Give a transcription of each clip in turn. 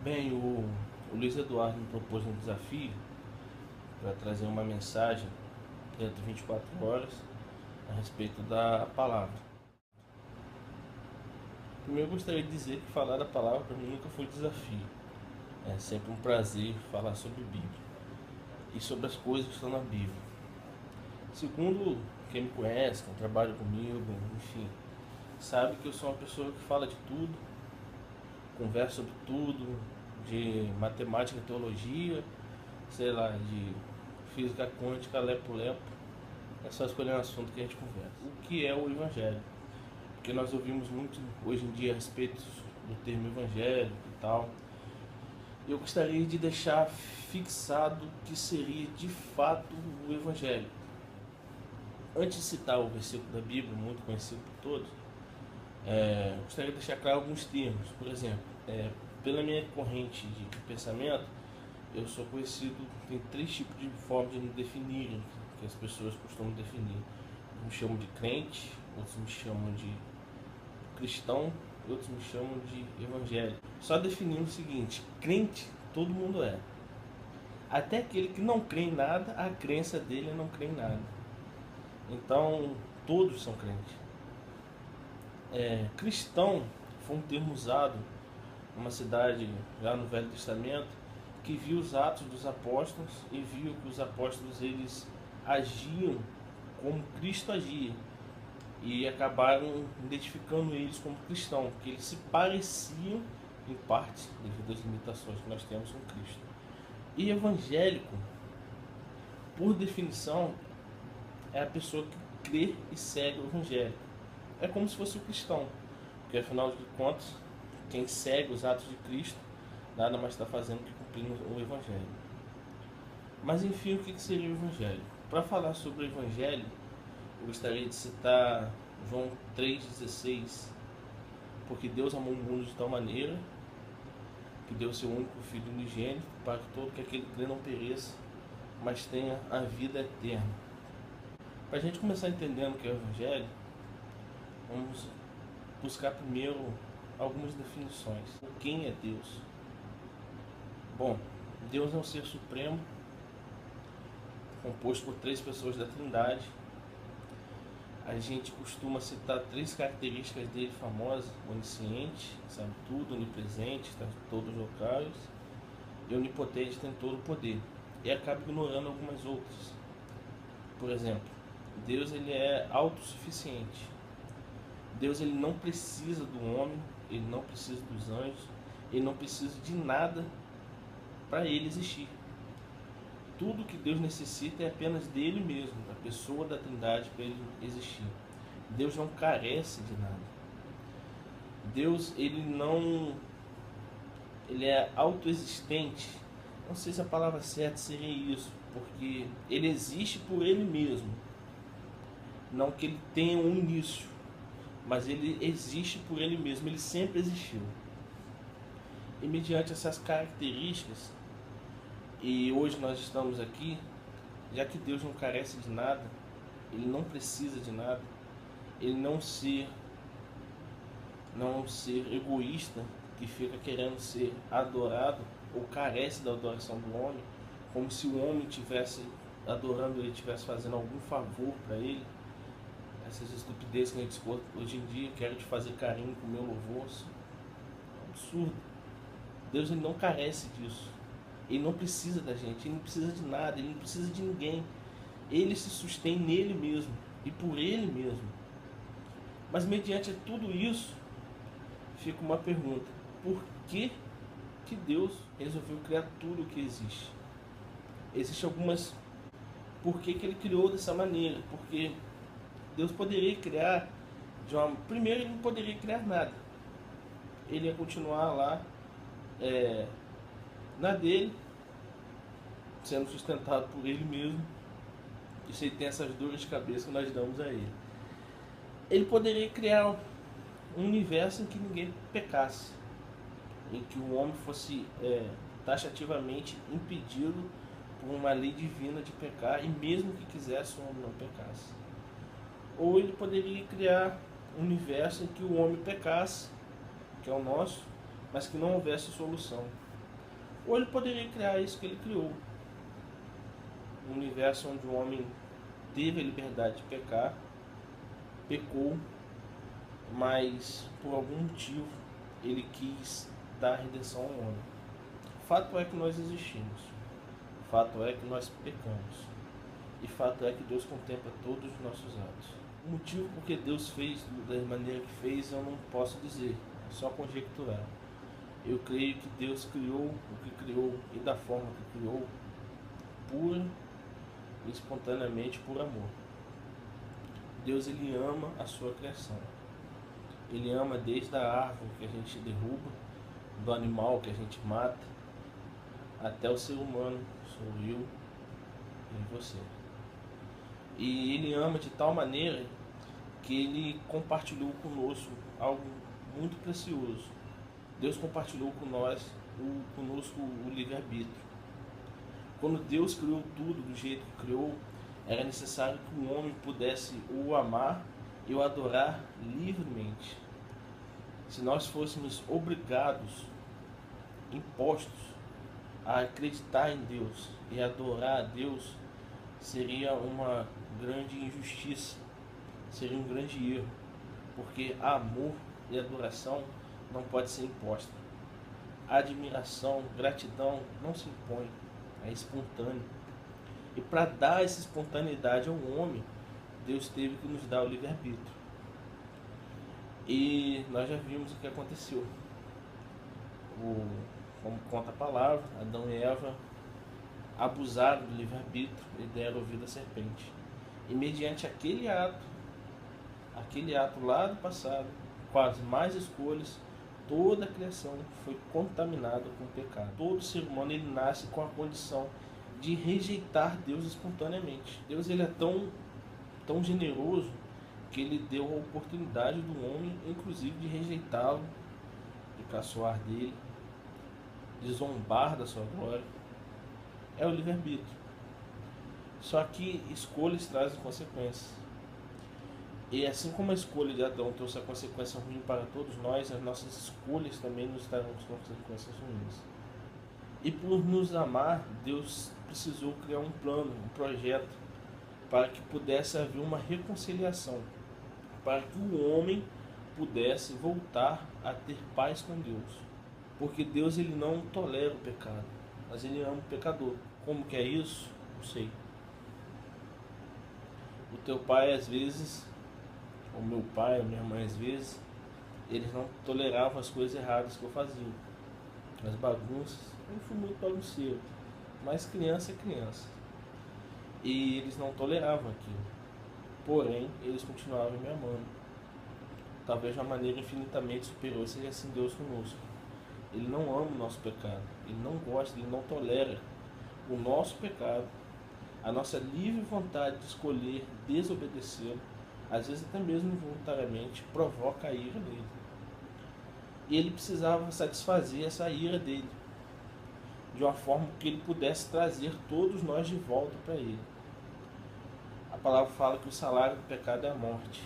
Bem, o Luiz Eduardo me propôs um desafio para trazer uma mensagem dentro de 24 horas a respeito da palavra. Primeiro, eu gostaria de dizer que falar da palavra para mim nunca foi desafio. É sempre um prazer falar sobre Bíblia e sobre as coisas que estão na Bíblia. Segundo, quem me conhece, quem trabalha comigo, enfim, sabe que eu sou uma pessoa que fala de tudo, conversa sobre tudo, de matemática e teologia, sei lá, de física quântica, lepo-lepo. É só escolher um assunto que a gente conversa. O que é o Evangelho? Porque nós ouvimos muito hoje em dia a respeito do termo Evangelho e tal. Eu gostaria de deixar fixado o que seria de fato o Evangelho. Antes de citar o versículo da Bíblia, muito conhecido por todos, gostaria de deixar claro alguns termos. Por exemplo, pela minha corrente de pensamento, eu sou conhecido, tem três tipos de formas de me definirem, que as pessoas costumam definir. Me chamam de crente, outros me chamam de cristão, outros me chamam de evangélico. Só definindo o seguinte: crente todo mundo é. Até aquele que não crê em nada, a crença dele é não crer em nada. Então, todos são crentes. Cristão foi um termo usado numa cidade já no Velho Testamento que viu os atos dos apóstolos e viu que os apóstolos eles agiam como Cristo agia e acabaram identificando eles como cristãos, porque eles se pareciam em parte devido às limitações que nós temos com Cristo. E evangélico, por definição, é a pessoa que crê e segue o evangelho. É como se fosse o cristão, porque afinal de contas, quem segue os atos de Cristo nada mais está fazendo que cumprindo o evangelho. Mas enfim, o que seria o evangelho? Para falar sobre o evangelho, eu gostaria de citar João 3,16, porque Deus amou o mundo de tal maneira que deu seu único Filho unigênito para que todo aquele que crê não pereça, mas tenha a vida eterna. Para a gente começar entendendo o que é o evangelho, vamos buscar primeiro algumas definições. Quem é Deus? Bom, Deus é um ser supremo, composto por três pessoas da Trindade. A gente costuma citar três características dele famosas: onisciente, sabe tudo, onipresente, está em todos os locais, e onipotente, tem todo o poder. E acaba ignorando algumas outras. Por exemplo, Deus ele é autossuficiente. Deus ele não precisa do homem, ele não precisa dos anjos, ele não precisa de nada para ele existir. Tudo que Deus necessita é apenas dele mesmo, da pessoa da Trindade, para ele existir. Deus não carece de nada. Deus ele é autoexistente. Não sei se a palavra certa seria isso, porque ele existe por ele mesmo. Não que ele tenha um início, mas ele existe por ele mesmo, ele sempre existiu. E mediante essas características, e hoje nós estamos aqui, já que Deus não carece de nada, ele não precisa de nada, ele não ser egoísta, que fica querendo ser adorado ou carece da adoração do homem, como se o homem estivesse adorando ele, estivesse fazendo algum favor para ele. Essas estupidezes que a gente escuta hoje em dia: quero te fazer carinho com o meu louvor. É um absurdo. Deus ele não carece disso. Ele não precisa da gente, ele não precisa de nada, ele não precisa de ninguém. Ele se sustém nele mesmo e por ele mesmo. Mas mediante tudo isso, fica uma pergunta: por que Deus resolveu criar tudo o que existe? Existem algumas... Por que ele criou dessa maneira? Porque Deus poderia criar Primeiro, ele não poderia criar nada. Ele ia continuar lá na dele, sendo sustentado por ele mesmo, e sem ter essas dores de cabeça que nós damos a ele. Ele poderia criar um universo em que ninguém pecasse, em que o homem fosse taxativamente impedido por uma lei divina de pecar, e mesmo que quisesse, o homem não pecasse. Ou ele poderia criar um universo em que o homem pecasse, que é o nosso, mas que não houvesse solução. Ou ele poderia criar isso que ele criou, um universo onde o homem teve a liberdade de pecar, pecou, mas por algum motivo ele quis dar redenção ao homem. Fato é que nós existimos, fato é que nós pecamos, e fato é que Deus contempla todos os nossos atos. O motivo por que Deus fez da maneira que fez eu não posso dizer, é só conjecturar. Eu creio que Deus criou o que criou e da forma que criou, pura e espontaneamente por amor. Deus, ele ama a sua criação. Ele ama desde a árvore que a gente derruba, do animal que a gente mata, até o ser humano, sou eu e você. E ele ama de tal maneira que ele compartilhou conosco algo muito precioso. Deus compartilhou conosco o livre-arbítrio. Quando Deus criou tudo do jeito que criou, era necessário que o homem pudesse o amar e o adorar livremente. Se nós fôssemos obrigados, impostos, a acreditar em Deus e adorar a Deus, seria uma grande injustiça, seria um grande erro, porque amor e adoração não pode ser imposta. Admiração, gratidão não se impõe, é espontâneo. E para dar essa espontaneidade ao homem, Deus teve que nos dar o livre-arbítrio. E nós já vimos o que aconteceu. Como conta a palavra, Adão e Eva abusaram do livre-arbítrio e deram ouvido à serpente. E mediante aquele ato lá do passado, com as más escolhas, toda a criação foi contaminada com o pecado. Todo ser humano ele nasce com a condição de rejeitar Deus espontaneamente. Deus ele é tão generoso que ele deu a oportunidade do homem, inclusive, de rejeitá-lo, de caçoar dele, de zombar da sua glória. É o livre-arbítrio. Só que escolhas trazem consequências. E assim como a escolha de Adão trouxe a consequência ruim para todos nós, as nossas escolhas também nos trarão consequências ruins. E por nos amar, Deus precisou criar um plano, um projeto, para que pudesse haver uma reconciliação, para que o homem pudesse voltar a ter paz com Deus. Porque Deus ele não tolera o pecado, mas ele ama o pecador. Como que é isso? Não sei. O teu pai às vezes, o meu pai, a minha mãe às vezes, eles não toleravam as coisas erradas que eu fazia, as bagunças. Eu fui muito bagunceiro, mas criança é criança. E eles não toleravam aquilo. Porém, eles continuavam me amando. Talvez de uma maneira infinitamente superior seja assim Deus conosco. Ele não ama o nosso pecado. Ele não gosta, ele não tolera o nosso pecado. A nossa livre vontade de escolher desobedecê-lo, às vezes até mesmo involuntariamente, provoca a ira dele. E ele precisava satisfazer essa ira dele, de uma forma que ele pudesse trazer todos nós de volta para ele. A palavra fala que o salário do pecado é a morte.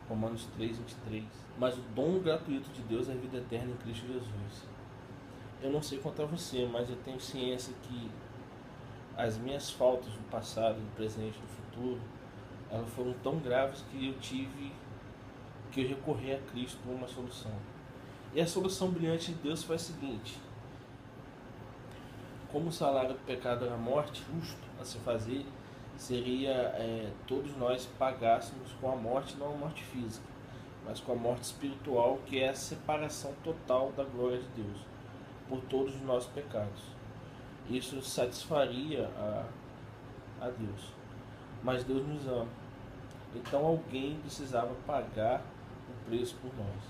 Romanos 3:23. Mas o dom gratuito de Deus é a vida eterna em Cristo Jesus. Eu não sei quanto a você, mas eu tenho ciência que as minhas faltas do passado, do presente e do futuro, elas foram tão graves que eu recorri a Cristo por uma solução. E a solução brilhante de Deus foi a seguinte: como o salário do pecado era a morte, justo a se fazer seria todos nós pagássemos com a morte, não a morte física, mas com a morte espiritual, que é a separação total da glória de Deus por todos os nossos pecados. Isso satisfaria a Deus. Mas Deus nos ama. Então alguém precisava pagar o preço por nós.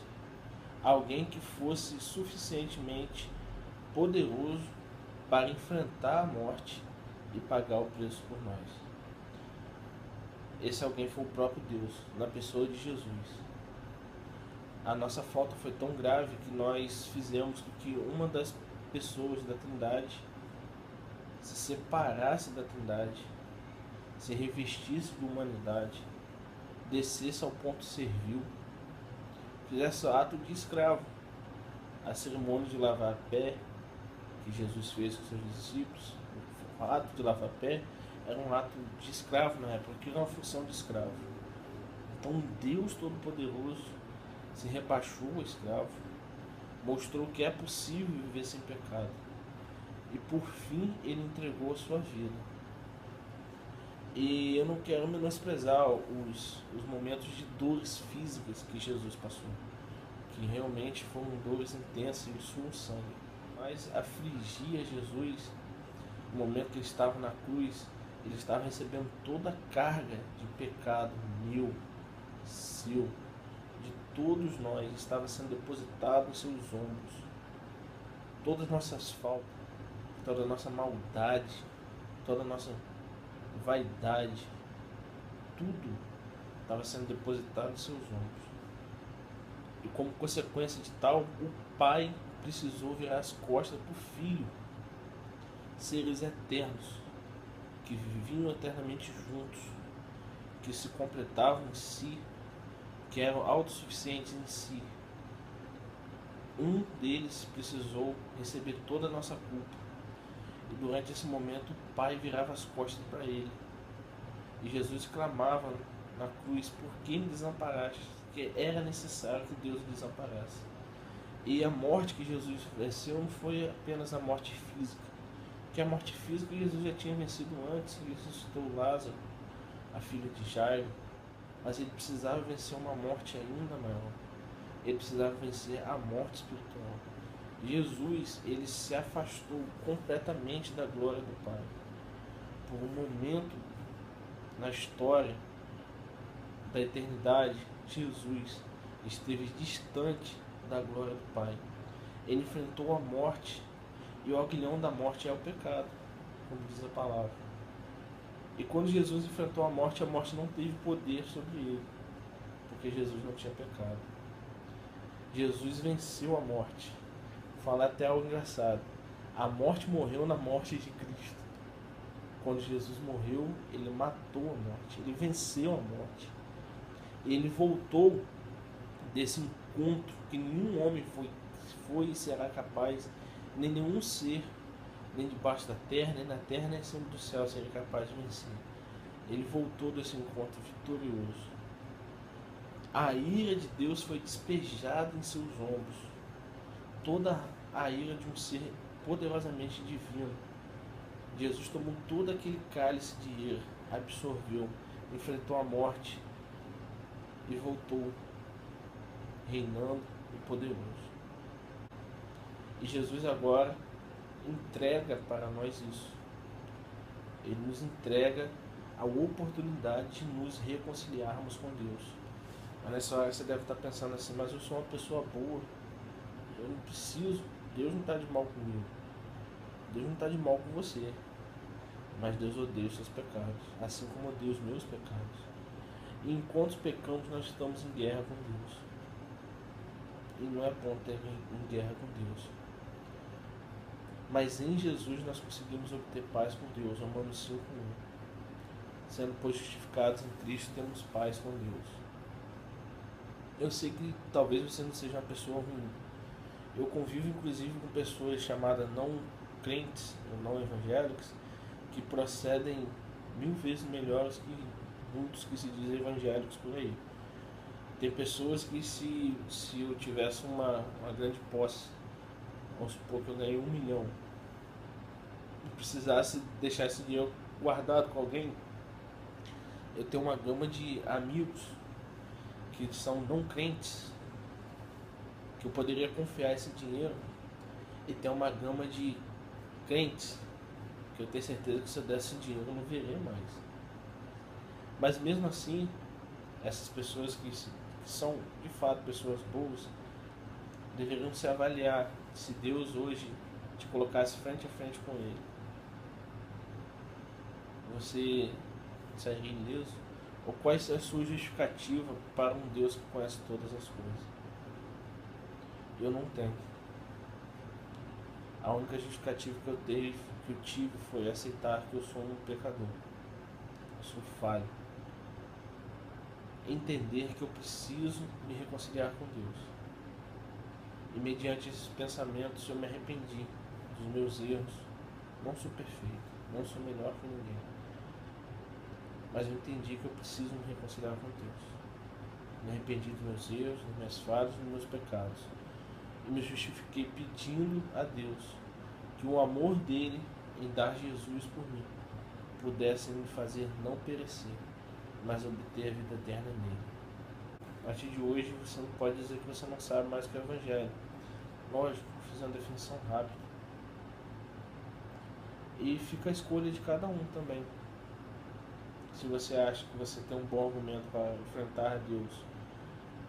Alguém que fosse suficientemente poderoso para enfrentar a morte e pagar o preço por nós. Esse alguém foi o próprio Deus, na pessoa de Jesus. A nossa falta foi tão grave que nós fizemos com que uma das pessoas da Trindade se separasse da Trindade, se revestisse de humanidade, descesse ao ponto servil, fizesse ato de escravo, a cerimônia de lavar pé, que Jesus fez com seus discípulos, o ato de lavar pé, era um ato de escravo na época, que era uma função de escravo. Então Deus Todo-Poderoso se rebaixou ao escravo, mostrou que é possível viver sem pecado. E por fim ele entregou a sua vida. E eu não quero menosprezar os momentos de dores físicas que Jesus passou, que realmente foram dores intensas e suou sangue. Mas afligia Jesus no momento que ele estava na cruz. Ele estava recebendo toda a carga de pecado meu, seu, de todos nós, estava sendo depositado em seus ombros. Todas as nossas faltas, toda a nossa maldade, toda a nossa vaidade, tudo estava sendo depositado em seus ombros. E como consequência de tal, o Pai precisou virar as costas para o Filho. Seres eternos, que viviam eternamente juntos, que se completavam em si, que eram autossuficientes em si. Um deles precisou receber toda a nossa culpa. E durante esse momento o Pai virava as costas para ele. E Jesus clamava na cruz: por que me desamparaste? Porque era necessário que Deus o desamparasse. E a morte que Jesus venceu não foi apenas a morte física, que a morte física Jesus já tinha vencido antes. Ele ressuscitou Lázaro, a filha de Jairo, mas ele precisava vencer uma morte ainda maior. Ele precisava vencer a morte espiritual. Jesus, ele se afastou completamente da glória do Pai. Por um momento na história da eternidade, Jesus esteve distante da glória do Pai. Ele enfrentou a morte, e o aguilhão da morte é o pecado, como diz a palavra. E quando Jesus enfrentou a morte não teve poder sobre ele, porque Jesus não tinha pecado. Jesus venceu a morte. Vou falar até algo engraçado. A morte morreu na morte de Cristo. Quando Jesus morreu, ele matou a morte, ele venceu a morte. Ele voltou desse encontro que nenhum homem foi e será capaz, nem nenhum ser, nem debaixo da terra, nem na terra, nem acima do céu, seria capaz de vencer. Ele voltou desse encontro vitorioso. A ira de Deus foi despejada em seus ombros. Toda a ira de um ser poderosamente divino. Jesus tomou todo aquele cálice de ira, absorveu, enfrentou a morte e voltou reinando e poderoso. E Jesus agora entrega para nós isso. Ele nos entrega a oportunidade de nos reconciliarmos com Deus. Mas nessa hora você deve estar pensando assim: mas eu sou uma pessoa boa, eu não preciso, Deus não está de mal comigo, Deus não está de mal com você. Mas Deus odeia os seus pecados, assim como odeia os meus pecados. E enquanto pecamos, nós estamos em guerra com Deus. E não é bom ter em guerra com Deus. Mas em Jesus nós conseguimos obter paz com Deus. Romanos 5:1. Sendo pois justificados em Cristo, temos paz com Deus. Eu sei que talvez você não seja uma pessoa ruim. Eu convivo inclusive com pessoas chamadas não crentes ou não evangélicos, que procedem 1000 vezes melhores que muitos que se dizem evangélicos por aí. Tem pessoas que se eu tivesse uma grande posse, vamos supor que eu ganhei 1 milhão, e precisasse deixar esse dinheiro guardado com alguém, eu tenho uma gama de amigos que são não crentes, que eu poderia confiar esse dinheiro, e tem uma gama de crentes que eu tenho certeza que se eu desse dinheiro eu não veria mais. Mas mesmo assim, essas pessoas que são de fato pessoas boas, deveriam se avaliar se Deus hoje te colocasse frente a frente com Ele. Você sairia ileso? Ou qual é a sua justificativa para um Deus que conhece todas as coisas? Eu não tenho. A única justificativa que eu tive foi aceitar que eu sou um pecador. Eu sou falho. Entender que eu preciso me reconciliar com Deus. E mediante esses pensamentos eu me arrependi dos meus erros. Não sou perfeito, não sou melhor que ninguém. Mas eu entendi que eu preciso me reconciliar com Deus. Me arrependi dos meus erros, das minhas falhas e dos meus pecados. E me justifiquei pedindo a Deus que o amor dele em dar Jesus por mim pudesse me fazer não perecer, mas obter a vida eterna nele. A partir de hoje você não pode dizer que você não sabe mais o que é o Evangelho. Lógico, fiz uma definição rápida. E fica a escolha de cada um também. Se você acha que você tem um bom argumento para enfrentar Deus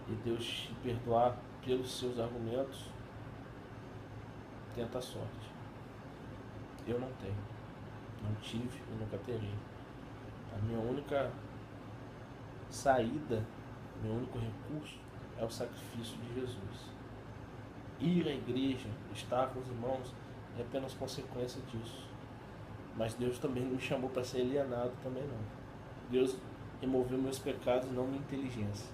e Deus te perdoar pelos seus argumentos, tenta a sorte. Eu não tenho, não tive e nunca terei. A minha única saída, meu único recurso é o sacrifício de Jesus. Ir à igreja, estar com os irmãos, é apenas consequência disso. Mas Deus também não me chamou para ser alienado também não. Deus removeu meus pecados, não minha inteligência.